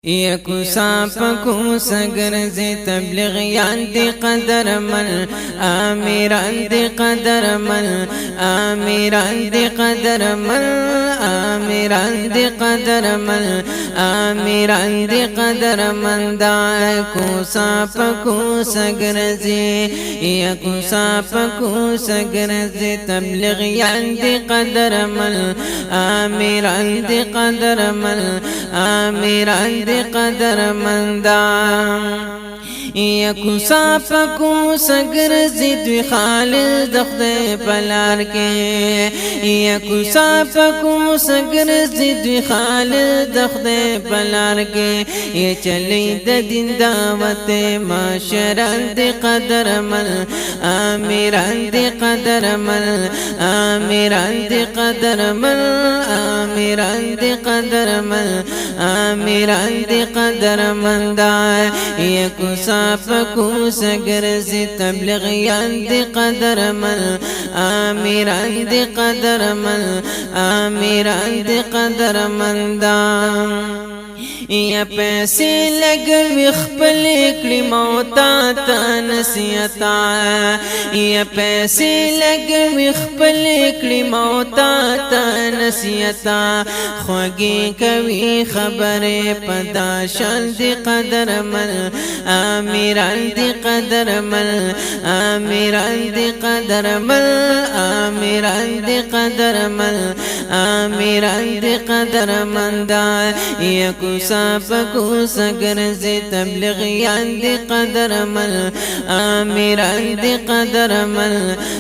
یکو ساپکو سگرزی تبلیغیان دی قدر مل آمیران دی قدر مل آمیران دی قدر مل آمیران دی قدر مل آمیران دی قدر مل دعاکو ساپکو سگرزی یکو ساپکو سگرزی تبلیغیان دی قدر مل آمیران دی قدر مل آمیران قدر مندان یکو ساپکو سگرزی دوی خالد دخدے پلار کے یکو ساپکو سگرزی دوی خالد دخدے پلار کے یہ چلی دین دعوت معاشران دی قدر مل آمیران دی قدر مل آمیران دی قدر مل آمیران دی قدر مل آمیران دی قدر مندان یکو ساپکو سگرزی تبلیغیان دی قدر مل آمیران دی قدر مل آمیران دی قدر مندان یا پیسے لگوی خپل کړي موتا تا نصیحتا یا پیسے لگوی خپل کړي موتا تا نصیحتا خوږی کوي خبره پدا شان دی قدر مل آمیران دی قدر مل آمیران دی قدر مل آمیران دی قدر مل آمیران دی قدر مندا یکو ساپکو سگرزی تبلیغیان دی قدر مل آمیران دی قدر مل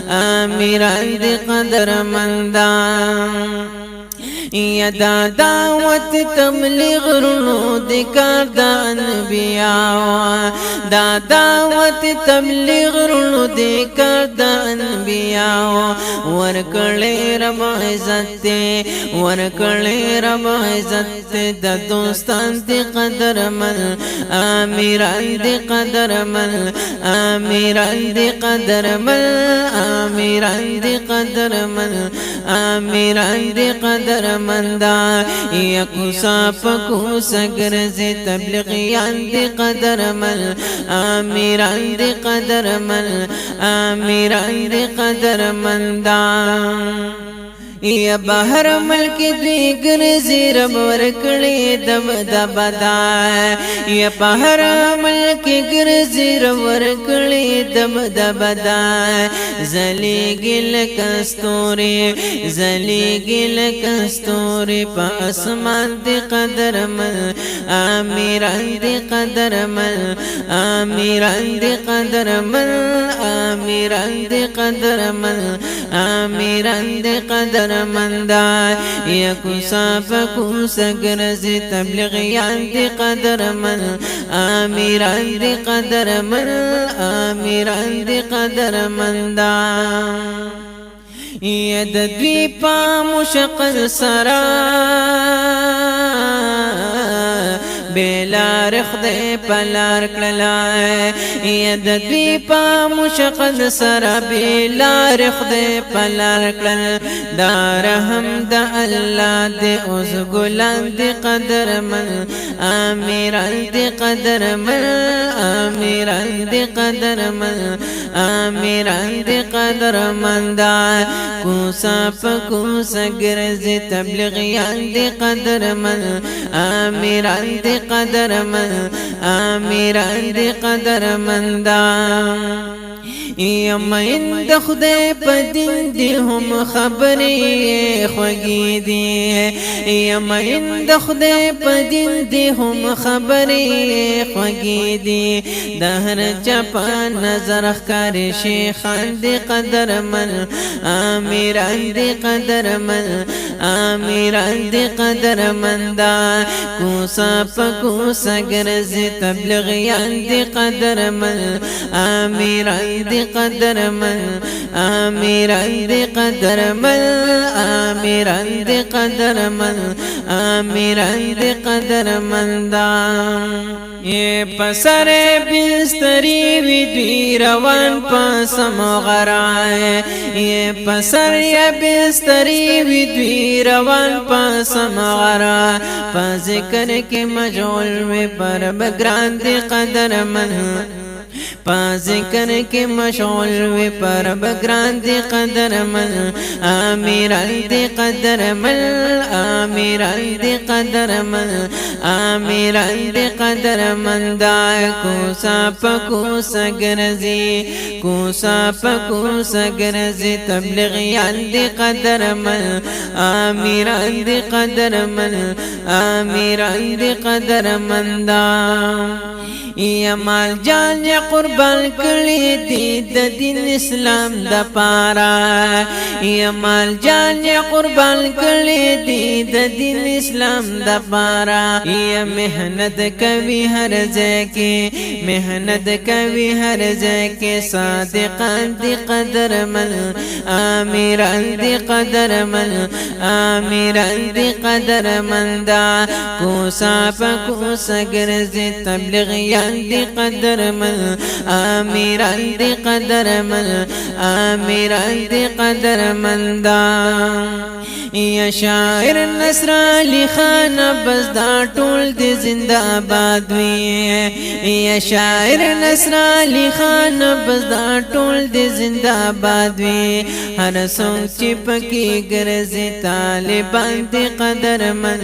آمیران دی قدر مندان یا دا دعوت تبلیغ رونو دی کار دا انبیاء دا دعوت تبلیغ رونو دی کار دا انبیاء ورکڑی رب عزت ورکڑی رب عزت دا دوستان دی قدر مل آمیران دی قدر مل آمیران دی قدر مل آمیران دی قدر مل آمیران دی قدر مندا یکو ساپکو سگرزی تبلیغیان دی قدر مل آمیران دی قدر مل آمیران دی قدر مندا یا بہر ملک دی گرزی رب ورکڑی دب دبدا یا بہر ملک گرزی رب ورکڑی دب دبدا زلیگی لکستوری زلیگی لکستوری پا اسمان دی قدر مل آمیران دی قدر مل آمیران دی قدر مل آمیران دی قدر مل آمیران دی قدر مندا یکو ساپکو سگرزی تبلیغیان دی قدر مل آمیران دی قدر مل آمیران دی قدر مندا ید دوی پا مشقل سرا بیلار خدای پلار کړلا ید دوی پا مشقل سرا بیلار خدای پلار کړل دا رحم د الله دې اوس ګلان دې قدر مل آمیران دې قدر مل آمیران دې قدر مل آمیران دې قدر مندا کو ساپکو سگرزی تبلیغیان دی قدر مل آمیران دی قدر مل آمیران دی قدر مندا یم اند خدای پا دین دی هم خبری خوگی دی یم اند خدای پا دین دی هم خبری خوگی دی دهر چپا نظر اخکار شیخان دی قدر مل آمیران دی قدر مل آمیران دی قدر مندا کو ساپکو سگرزی تبلیغیان دی قدر مل آمیران دی دی قدرمن آمیران دی قدرمن آمیران دی قدرمن آمیران دی قدرمن دا یہ پسر بستری وی دوی روان پاسم غرائے یہ پسر بستری وی دوی روان پاسم غرائے پا ذکر کے مجعول وی پر بگران دی قدرمن پا ذکر کے مشغول وی پر بگران دی قدرمن آمیران دی قدرمن آمیران دی قدرمن آمیران دی قدرمن دا کوسا پکوسا گرزی کوسا پکوسا گرزی تبلیغیان دی قدرمن آمیران دی قدرمن آمیران دی قدرمن دا یا مال جان یا قربان کړی دی د دین اسلام د پارا یا مال جان یا قربان کړی دی د دین اسلام د پارا یا محنت کوي هر ځای کې محنت کوي هر ځای کې صادقان دی قدرمن آمیران دی قدرمن آمیران دی قدرمن دا کوسا پکوسا ګرځي تبلیغیان دی قدرمن آمیران دی قدرمن آمیران دی قدرمن دا یا شاعر نصر علی خان بس دا ټول دی زندہ آباد وی یا شاعر نصر علی خان بس دا ټول دی زندہ آباد وی هر څوک چې پکې ګرځي طالبان دی قدرمن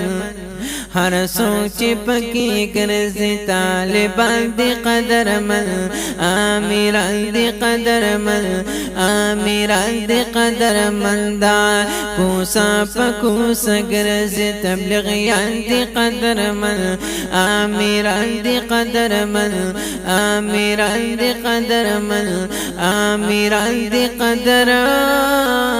ہر سوچ پکی کرزی طالبان دی قدرمن آمیران دی قدرمن آمیران دی قدرمن دا کوسا پکوسا گرزی تبلیغیان دی قدرمن آمیران دی قدرمن آمیران دی قدرمن آمیران دی قدرمن